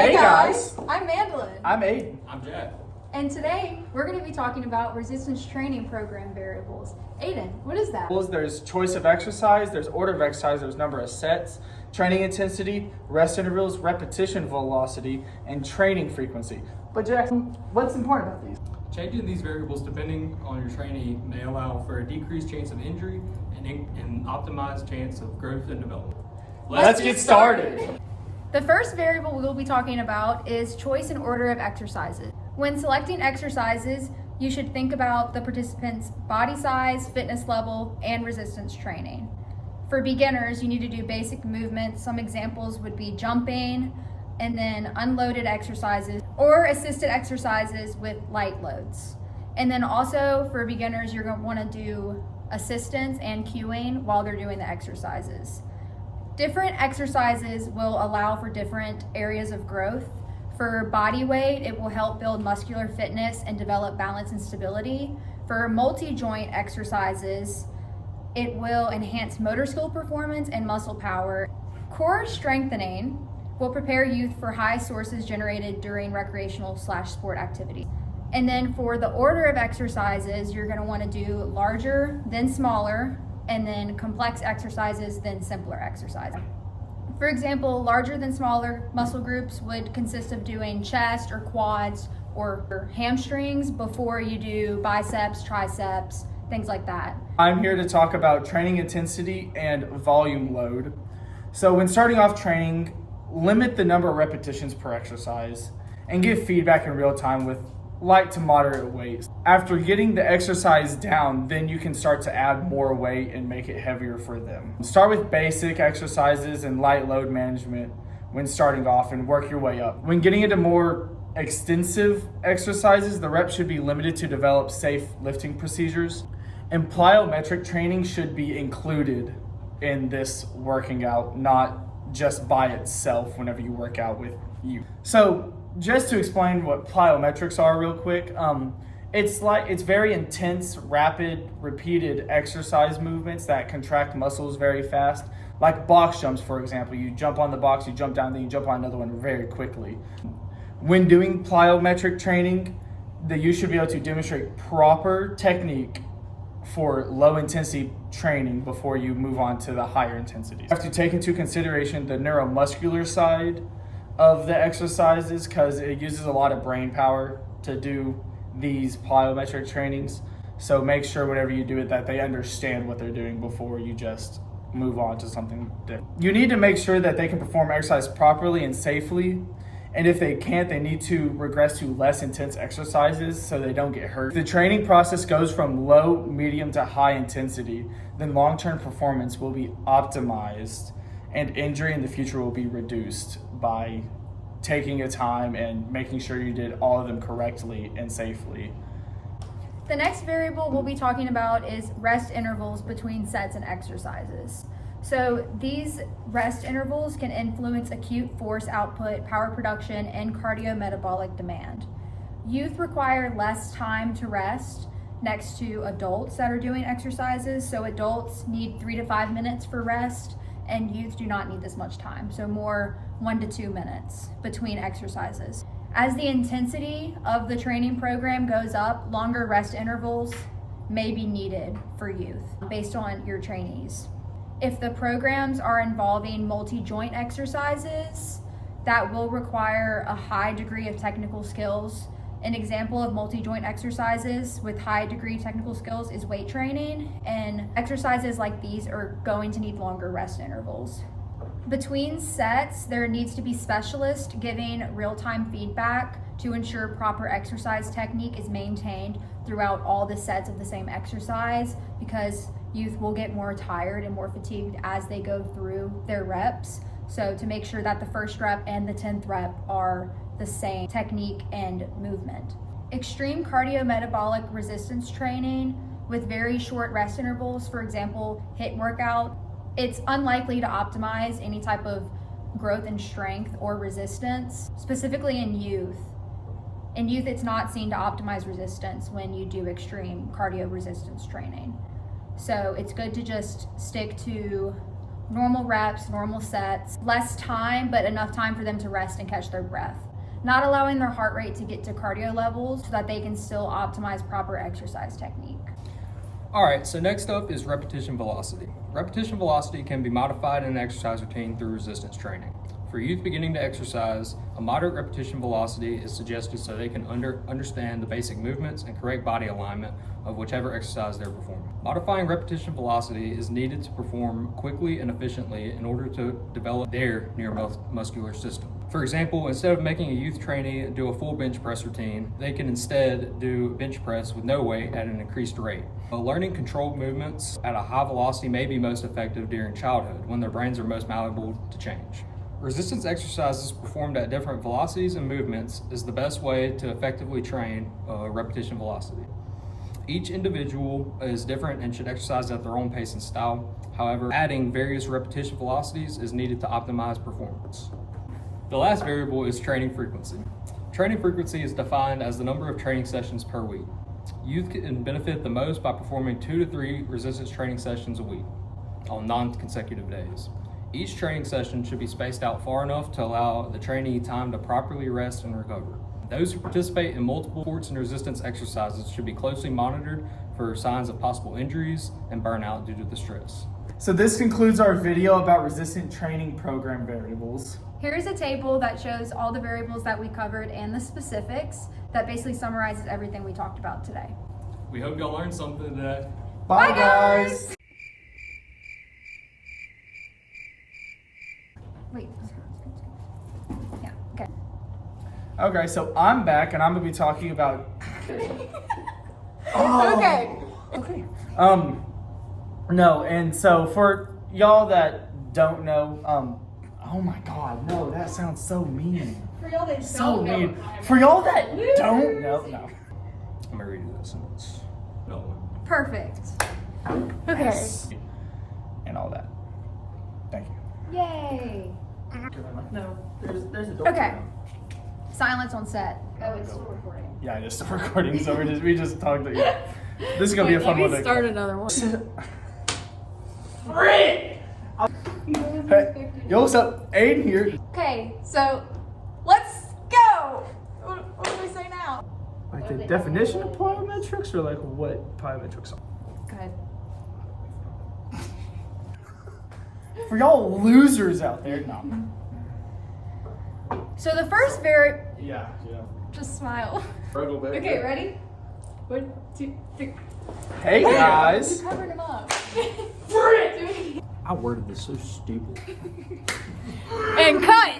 Hey guys, I'm Mandolyn. I'm Aden. I'm Jack. And today we're going to be talking about resistance training program variables. Aden, what is that? There's choice of exercise, there's order of exercise, there's number of sets, training intensity, rest intervals, repetition velocity, and training frequency. But Jackson, what's important about these? Changing these variables depending on your training may allow for a decreased chance of injury and an optimized chance of growth and development. Let's get started. The first variable we'll be talking about is choice and order of exercises. When selecting exercises, you should think about the participant's body size, fitness level, and resistance training. For beginners, you need to do basic movements. Some examples would be jumping, and then unloaded exercises or assisted exercises with light loads. And then also for beginners, you're going to want to do assistance and cueing while they're doing the exercises. Different exercises will allow for different areas of growth. For body weight, it will help build muscular fitness and develop balance and stability. For multi-joint exercises, it will enhance motor skill performance and muscle power. Core strengthening will prepare youth for high sources generated during recreational/sport activity. And then for the order of exercises, you're going to want to do larger, then smaller, and then complex exercises, then simpler exercises. For example, larger than smaller muscle groups would consist of doing chest or quads or hamstrings before you do biceps, triceps, things like that. I'm here to talk about training intensity and volume load. So when starting off training, limit the number of repetitions per exercise and give feedback in real time with light to moderate weights. After getting the exercise down, then you can start to add more weight and make it heavier for them. Start with basic exercises and light load management when starting off and work your way up. When getting into more extensive exercises, the reps should be limited to develop safe lifting procedures. And plyometric training should be included in this working out, not just by itself whenever you work out with you. So just to explain what plyometrics are real quick, it's very intense, rapid, repeated exercise movements that contract muscles very fast. Like box jumps, for example. You jump on the box, you jump down, then you jump on another one very quickly. When doing plyometric training, you should be able to demonstrate proper technique for low intensity training before you move on to the higher intensities. You have to take into consideration the neuromuscular side of the exercises because it uses a lot of brain power to do these plyometric trainings. So make sure whenever you do it that they understand what they're doing before you just move on to something different. You need to make sure that they can perform exercise properly and safely. And if they can't, they need to regress to less intense exercises so they don't get hurt. The training process goes from low, medium to high intensity. Then long-term performance will be optimized and injury in the future will be reduced by taking your time and making sure you did all of them correctly and safely. The next variable we'll be talking about is rest intervals between sets and exercises. So these rest intervals can influence acute force output, power production, and cardiometabolic demand. Youth require less time to rest next to adults that are doing exercises. So adults need 3 to 5 minutes for rest, and youth do not need this much time, so more 1 to 2 minutes between exercises. As the intensity of the training program goes up, longer rest intervals may be needed for youth based on your trainees. If the programs are involving multi-joint exercises, that will require a high degree of technical skills. An example of multi-joint exercises with high degree technical skills is weight training, and exercises like these are going to need longer rest intervals. Between sets, there needs to be specialists giving real-time feedback to ensure proper exercise technique is maintained throughout all the sets of the same exercise, because youth will get more tired and more fatigued as they go through their reps. So to make sure that the first rep and the 10th rep are the same technique and movement. Extreme cardiometabolic resistance training with very short rest intervals, for example, HIIT workout, it's unlikely to optimize any type of growth in strength or resistance, specifically in youth. In youth, it's not seen to optimize resistance when you do extreme cardio resistance training. So it's good to just stick to normal reps, normal sets, less time, but enough time for them to rest and catch their breath. Not allowing their heart rate to get to cardio levels so that they can still optimize proper exercise technique. All right, so next up is repetition velocity. Repetition velocity can be modified in an exercise routine through resistance training. For youth beginning to exercise, a moderate repetition velocity is suggested so they can understand the basic movements and correct body alignment of whichever exercise they're performing. Modifying repetition velocity is needed to perform quickly and efficiently in order to develop their neuromuscular system. For example, instead of making a youth trainee do a full bench press routine, they can instead do bench press with no weight at an increased rate. Learning controlled movements at a high velocity may be most effective during childhood when their brains are most malleable to change. Resistance exercises performed at different velocities and movements is the best way to effectively train repetition velocity. Each individual is different and should exercise at their own pace and style. However, adding various repetition velocities is needed to optimize performance. The last variable is training frequency. Training frequency is defined as the number of training sessions per week. Youth can benefit the most by performing 2 to 3 resistance training sessions a week on non-consecutive days. Each training session should be spaced out far enough to allow the trainee time to properly rest and recover. Those who participate in multiple sports and resistance exercises should be closely monitored for signs of possible injuries and burnout due to the stress. So this concludes our video about resistant training program variables. Here's a table that shows all the variables that we covered and the specifics that basically summarizes everything we talked about today. We hope y'all learned something today. Bye, Bye, guys. guys. Wait. Yeah, okay. Okay, so I'm back and I'm gonna be talking about. Okay. Okay. No, and so for y'all that don't know, oh my God, no, that sounds so mean. For y'all that So mean. For y'all that don't know, no. I'm gonna read you this sentence. No. Perfect. Okay. Yes. And all that. Thank you. Yay. No, there's a door. Okay. Silence on set. Oh, it's still recording. Yeah, it is still recording, so we just talked. Yeah. This is gonna be a fun one. Maybe start another one. Frick! Hey, yo, what's up? Aden here. Okay, so let's go. What do we say now? Like the definition of plyometrics, or like what plyometrics are? Go ahead. For y'all losers out there, no. So the first Yeah. just smile. Struggle, baby. Okay, ready? 1, 2, 3. Hey guys. You covered him up. Frick! I worded this so stupid. And cut.